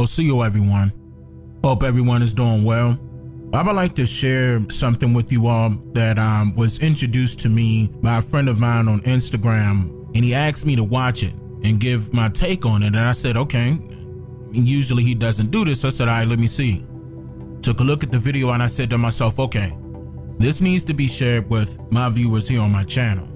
see you, everyone. Hope everyone is doing well. I would like to share something with you all that was introduced to me by a friend of mine on Instagram, and he asked me to watch it and give my take on it, and I said, okay. Usually he doesn't do this. I said, all right, let me see. Took a look at the video, and I said to myself, okay, this needs to be shared with my viewers here on my channel.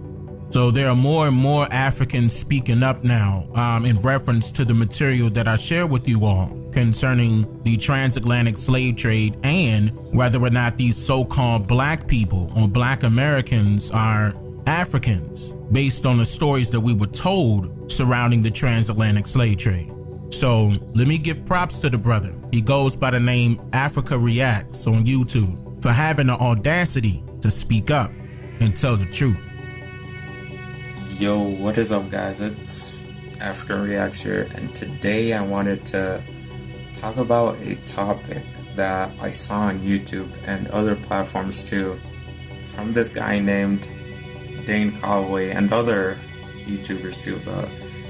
So there are more and more Africans speaking up now in reference to the material that I share with you all concerning the transatlantic slave trade and whether or not these so-called black people or black Americans are Africans based on the stories that we were told surrounding the transatlantic slave trade. So let me give props to the brother. He goes by the name Africa Reacts on YouTube for having the audacity to speak up and tell the truth. Yo, what is up, guys? It's African Reacts here, and today I wanted to talk about a topic that I saw on YouTube and other platforms too, from this guy named Dane Calloway and other YouTubers too, but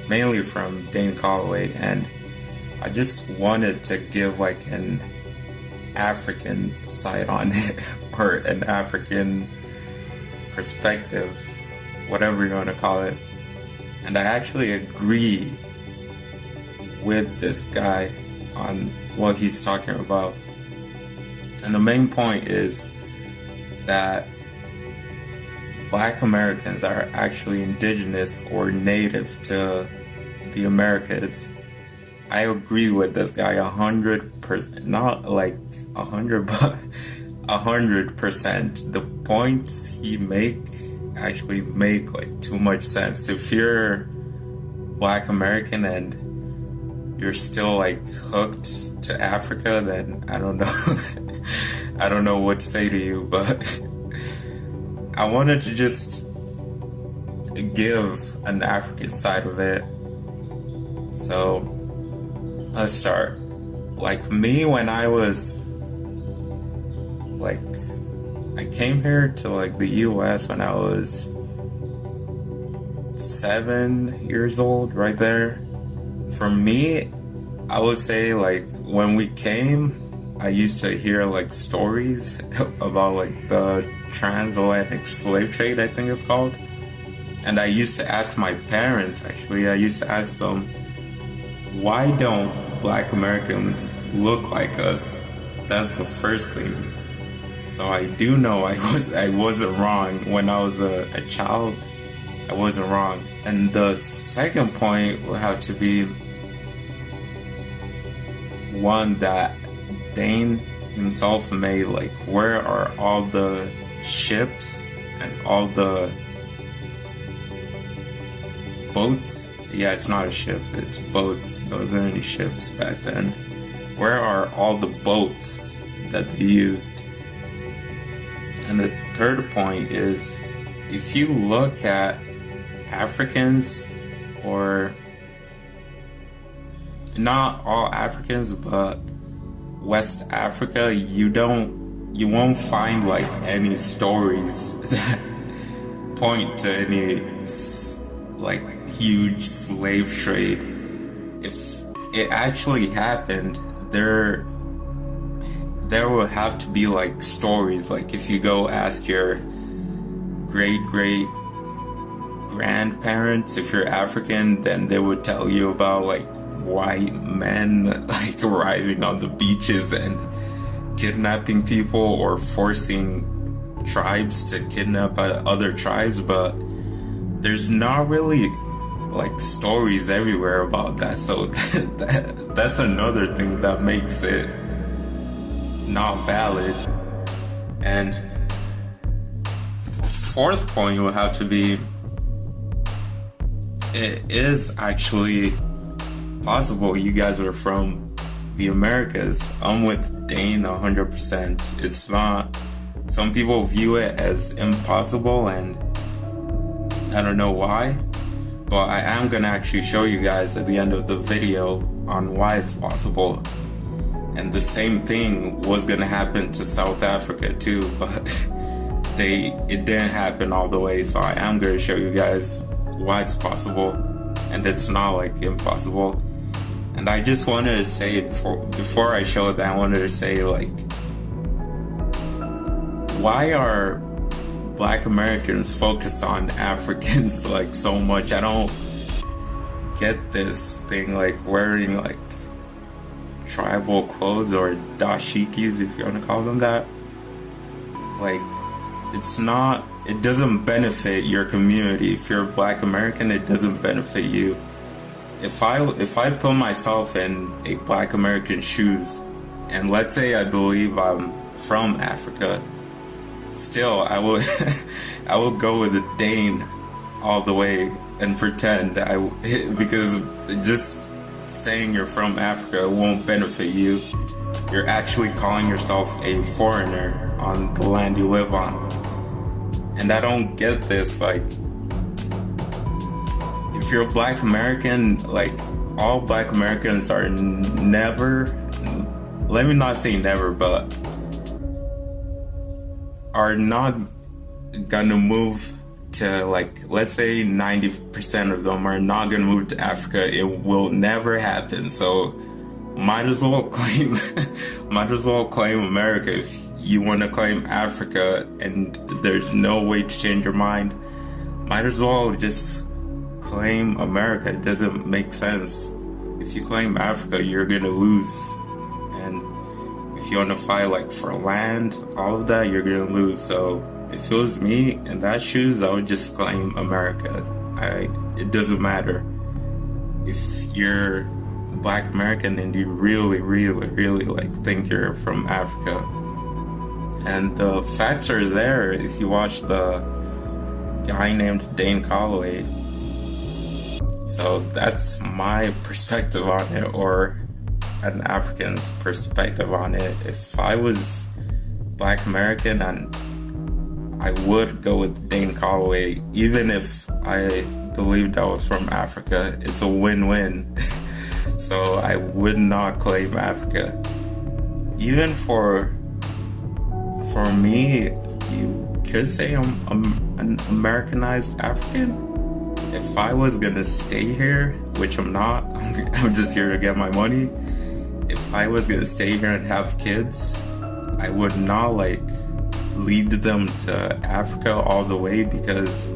mainly from Dane Calloway. And I just wanted to give like an African side on it, or an African perspective, whatever you want to call it. And I actually agree with this guy on what he's talking about. And the main point is that black Americans are actually indigenous or native to the Americas. I agree with this guy 100%, not like 100, but 100%. The points he actually make like too much sense. If you're black American and you're still like hooked to Africa, then I don't know. I don't know what to say to you, but I wanted to just give an African side of it. So let's start. Like me, when I was like, I came here to like the US when I was 7 years old, right there. For me, I would say like when we came, I used to hear like stories about like the transatlantic slave trade, I think it's called. And I used to ask my parents, actually, I used to ask them, why don't black Americans look like us? That's the first thing. So I do know I wasn't wrong when I was a child. I wasn't wrong. And the second point will have to be one that Dane himself made, like, where are all the ships and all the boats? Yeah, it's not a ship, it's boats. There wasn't any ships back then. Where are all the boats that they used? And the third point is, if you look at Africans, or not all Africans, but West Africa, you won't find like any stories that point to any like huge slave trade. If it actually happened, there will have to be like stories. Like if you go ask your great grandparents, if you're African, then they would tell you about like white men like arriving on the beaches and kidnapping people or forcing tribes to kidnap other tribes. But there's not really like stories everywhere about that. So that's another thing that makes it not valid. And fourth point will have to be, it is actually possible you guys are from the Americas. I'm with Dane 100%. It's not, some people view it as impossible, and I don't know why, but I am gonna actually show you guys at the end of the video on why it's possible. And the same thing was gonna happen to South Africa too, but it didn't happen all the way. So I am gonna show you guys why it's possible, and it's not like impossible. And I just wanted to say before I show that, I wanted to say, like, why are Black Americans focused on Africans like so much? I don't get this thing, like wearing like tribal clothes or dashikis, if you want to call them that. Like, it doesn't benefit your community. If you're a Black American, it doesn't benefit you. If I put myself in a Black American shoes, and let's say I believe I'm from Africa, still I will I will go with the Dane all the way and pretend because just saying you're from Africa won't benefit you. You're actually calling yourself a foreigner on the land you live on. And I don't get this, like, if you're a Black American, like, all Black Americans are never, let me not say never, but are not gonna move to, like, let's say 90% of them are not gonna move to Africa. It will never happen. So might as well claim America. If you want to claim Africa and there's no way to change your mind, might as well just claim America. It doesn't make sense. If you claim Africa, you're gonna lose. And if you want to fight like for land, all of that, you're gonna lose. So if it was me in that shoes, I would just claim America. It doesn't matter if you're Black American and you really, really, really like think you're from Africa. And the facts are there if you watch the guy named Dane Calloway. So that's my perspective on it, or an African's perspective on it. If I was Black American, and I would go with Dane Calloway, even if I believed I was from Africa. It's a win-win. So I would not claim Africa. Even for me, you could say I'm an Americanized African. If I was gonna stay here, which I'm not, I'm just here to get my money. If I was gonna stay here and have kids, I would not like lead them to Africa all the way, because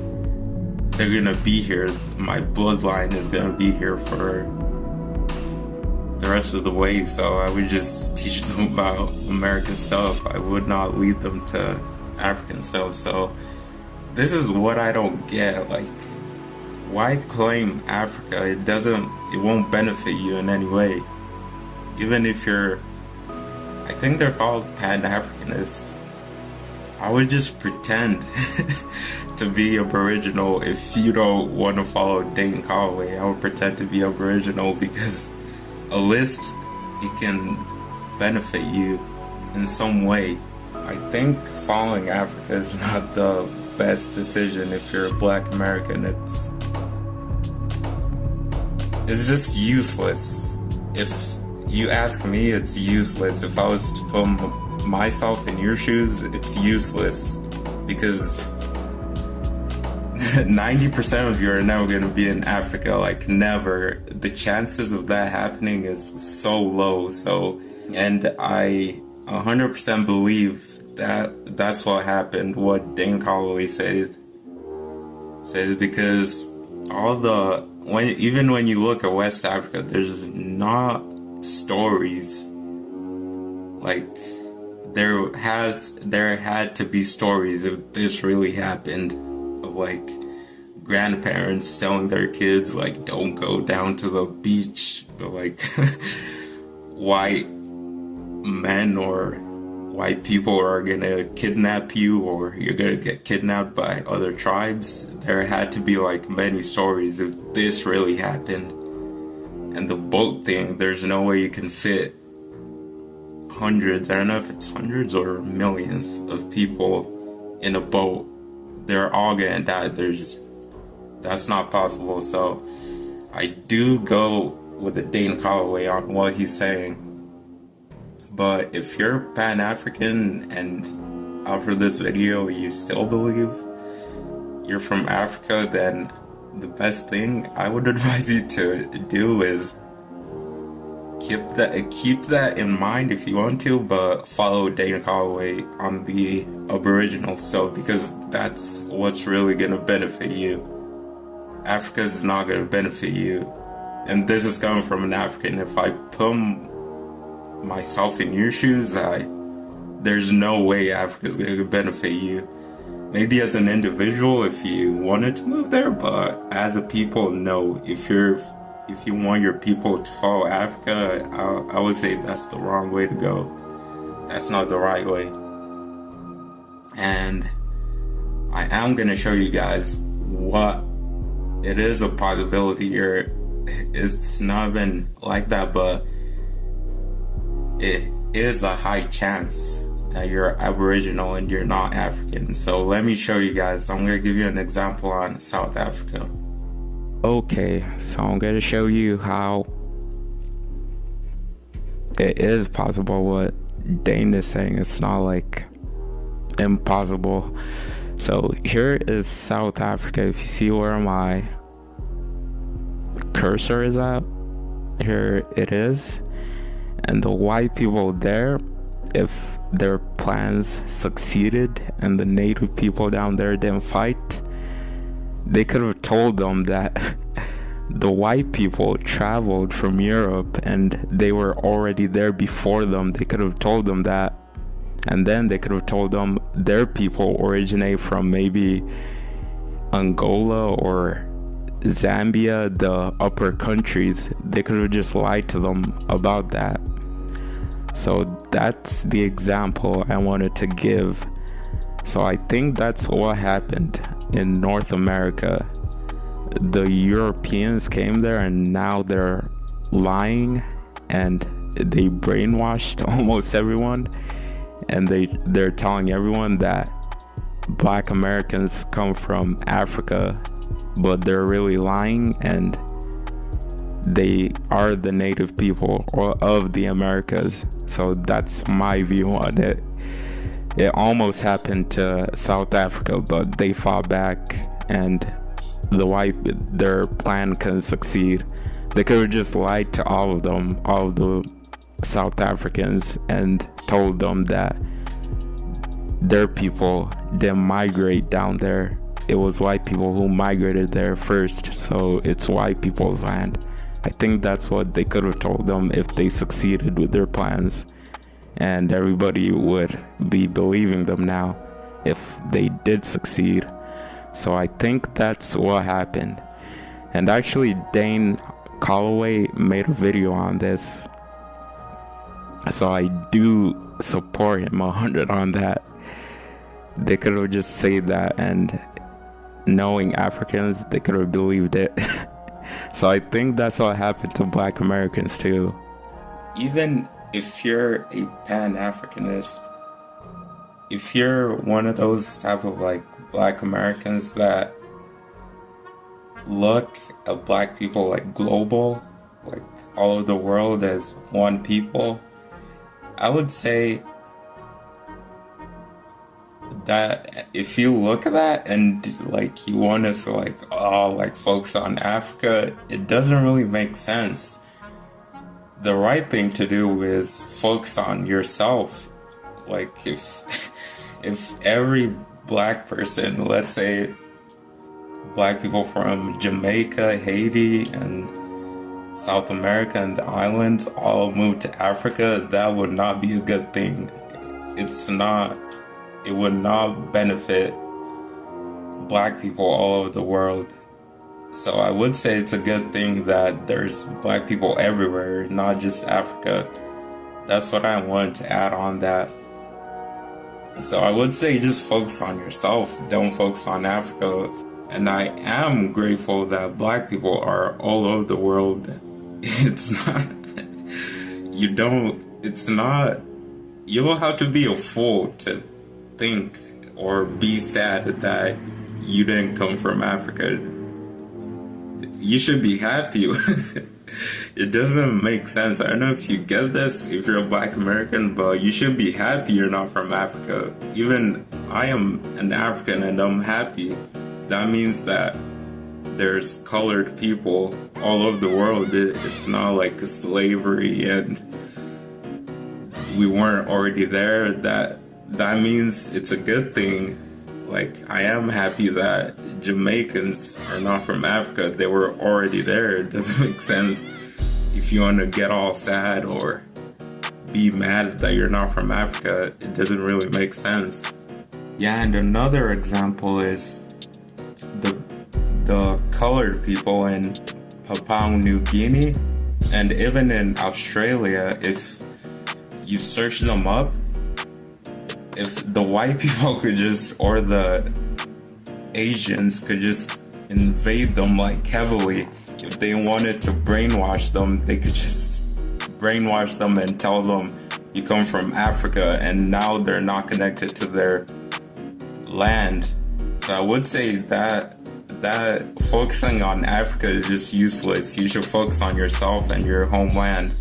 they're gonna be here. My bloodline is gonna be here for the rest of the way, so I would just teach them about American stuff. I would not lead them to African stuff. So this is what I don't get. Like, why claim Africa? It won't benefit you in any way. Even if you're, I think they're called Pan-Africanist. I would just pretend to be Aboriginal. If you don't want to follow Dane Calloway, I would pretend to be Aboriginal, because at least it can benefit you in some way. I think following Africa is not the best decision if you're a Black American. It's just useless. If you ask me, it's useless. If I was to put myself in your shoes, it's useless, because 90% of you are never going to be in Africa. Like, never. The chances of that happening is so low. And I 100% believe that that's what happened, what Dane Calloway says, because even when you look at West Africa, there's not stories. Like, there had to be stories if this really happened, of like grandparents telling their kids, like, don't go down to the beach, or like white men or white people are gonna kidnap you, or you're gonna get kidnapped by other tribes. There had to be like many stories if this really happened. And the boat thing, there's no way you can fit hundreds, I don't know if it's hundreds or millions of people in a boat. They're all gonna die. That's not possible. So I do go with the Dane Calloway on what he's saying. But if you're Pan-African and after this video you still believe you're from Africa, then the best thing I would advise you to do is keep that in mind if you want to, but follow Dane Calloway on the Aboriginal stuff, because that's what's really gonna benefit you. Africa is not gonna benefit you, and this is coming from an African. If I put myself in your shoes, there's no way Africa's gonna benefit you. Maybe as an individual if you wanted to move there, but as a people, no. If you want your people to follow Africa, I would say that's the wrong way to go. That's not the right way. And I am gonna show you guys what it is a possibility here. It's not even like that, but it is a high chance that you're Aboriginal and you're not African. So let me show you guys. I'm gonna give you an example on South Africa. Okay, so I'm gonna show you how it is possible what Dane is saying. It's not like impossible. So here is South Africa. If you see where my cursor is at, here it is. And the white people there, if their plans succeeded and the native people down there didn't fight, they could have told them that the white people traveled from Europe and they were already there before them. They could have told them that, and then they could have told them their people originate from maybe Angola or Zambia, the upper countries. They could have just lied to them about that. So that's the example I wanted to give. So I think that's what happened in North America. The Europeans came there and now they're lying and they brainwashed almost everyone, and they're telling everyone that Black Americans come from Africa, but they're really lying, and they are the native people of the Americas. So that's my view on it. It almost happened to South Africa, but they fought back and their plan couldn't succeed. They could have just lied to all of them, all of the South Africans, and told them that their people didn't migrate down there. It was white people who migrated there first, so it's white people's land. I think that's what they could have told them if they succeeded with their plans, and everybody would be believing them now if they did succeed. So I think that's what happened. And actually Dane Calloway made a video on this, so I do support him 100 on that. They could have just said that, and knowing Africans, they could have believed it. So I think that's what happened to Black Americans too. Even if you're a Pan-Africanist, if you're one of those type of like Black Americans that look at Black people like global, like all over the world as one people, I would say that if you look at that and like you want us to like focus on Africa, it doesn't really make sense. The right thing to do is focus on yourself. Like if every Black person, let's say Black people from Jamaica, Haiti, and South America and the islands all moved to Africa, that would not be a good thing. It would not benefit Black people all over the world. So I would say it's a good thing that there's Black people everywhere, not just Africa. That's what I wanted to add on that. So I would say just focus on yourself, don't focus on Africa. And I am grateful that Black people are all over the world. You don't have to be a fool to think or be sad that you didn't come from Africa. You should be happy. It doesn't make sense. I don't know if you get this, if you're a Black American, but you should be happy you're not from Africa. Even I am an African and I'm happy. That means that there's colored people all over the world. It's not like a slavery and we weren't already there. That means it's a good thing. Like, I am happy that Jamaicans are not from Africa. They were already there. It doesn't make sense if you want to get all sad or be mad that you're not from Africa. It doesn't really make sense. Yeah, and another example is the colored people in Papua New Guinea and even in Australia. If you search them up, if the white people could just, or the Asians could just invade them like heavily, if they wanted to brainwash them, they could just brainwash them and tell them you come from Africa, and now they're not connected to their land. So I would say that focusing on Africa is just useless. You should focus on yourself and your homeland.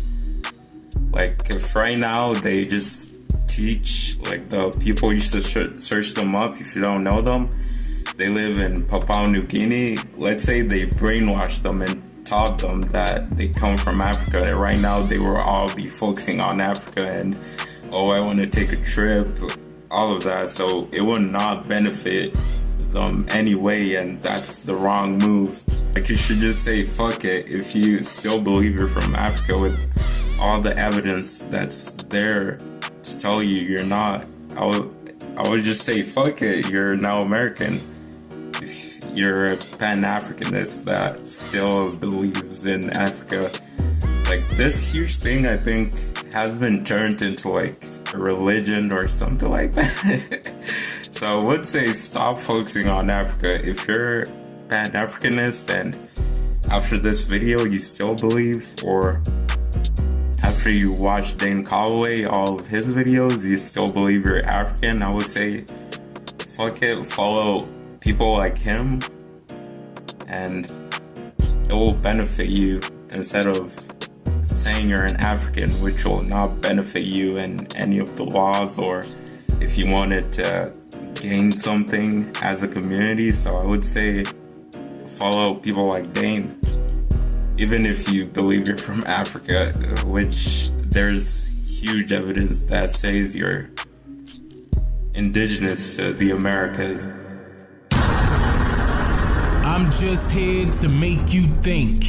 Like, if right now they just teach, like, the people, you should search them up if you don't know them. They live in Papua New Guinea. Let's say they brainwashed them and taught them that they come from Africa. And right now they will all be focusing on Africa and, oh, I want to take a trip, all of that. So it will not benefit them anyway, and that's the wrong move. Like, you should just say fuck it if you still believe you're from Africa, with all the evidence that's there to tell you you're not. I would just say fuck it, you're now American. If you're a Pan-Africanist that still believes in Africa, like, this huge thing, I think, has been turned into like a religion or something like that. So I would say stop focusing on Africa. If you're Pan-Africanist and after this video you still believe, or after you watch Dane Calloway, all of his videos, you still believe you're African, I would say fuck it, follow people like him, and it will benefit you, instead of saying you're an African, which will not benefit you in any of the laws, or if you wanted to gain something as a community. So I would say follow people like Dane, even if you believe you're from Africa, which there's huge evidence that says you're indigenous to the Americas. I'm just here to make you think.